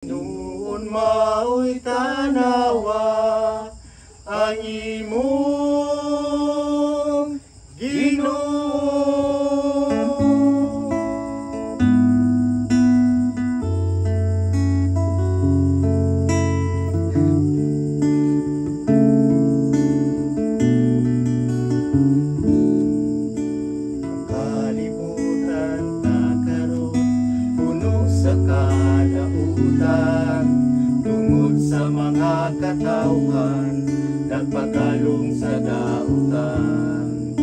Noon mao'y tanawa ang imong Ginoo. Kalibutan ta karon puno sa kalautan, tungod sa mga katawhan nagpagalong sa dautan.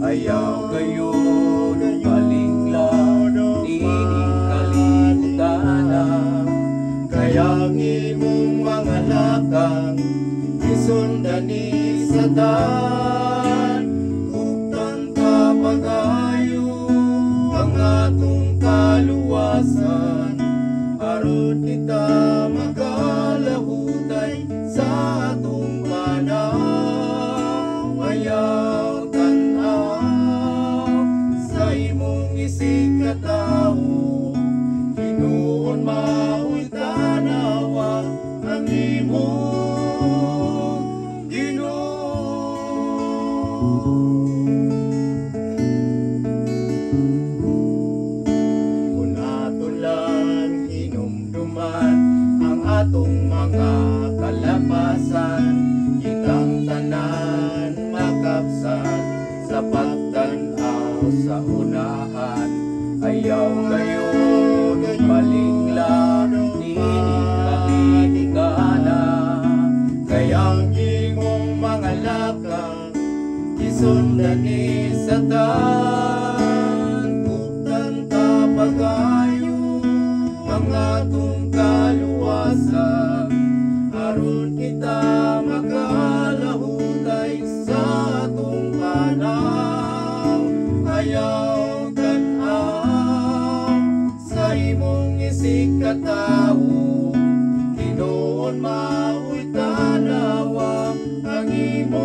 Ayaw gayon palinglang nining kalibutan, kaya imong mga lakang isundani sa dan. Hugtan ka pag-ayo ang atong kaluwasan, aron kita magalahutay sa atong panahon. Ayaw tanaw sa imong isig katawo, Ginoon mao'y tanawa ang imong Ginoo. Kung aton lang hinumduman ang atong mga kalapasan, kitang tanan makapsan sa pagtanaw sa unahan. Ayaw gayon malinglang nining kalikana, kayang imong mga lakang isundani sa dan. Hugtan ta pag-ayo ang atong kaluwasan, aron kita magalahutay sa atong panahon. Ayaw tanaw sa imong isig katawo, Ginoon mao'y tanawa ang imong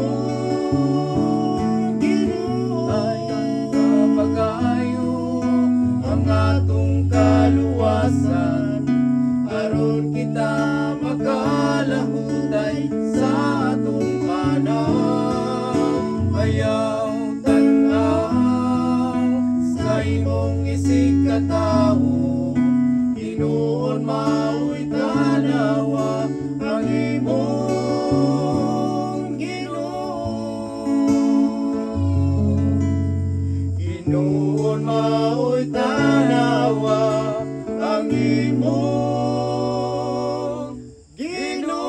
Ginoo. Ayaw ka pag-ayo ang atong kaluwasan, aron kita magalahutay sa atong panahon. Ayaw tanaw sa imong isig katawo, Ginoon mao'y tanawa ang imong Ginoo. Ginoon mao'y tanawa ang imong Ginoo.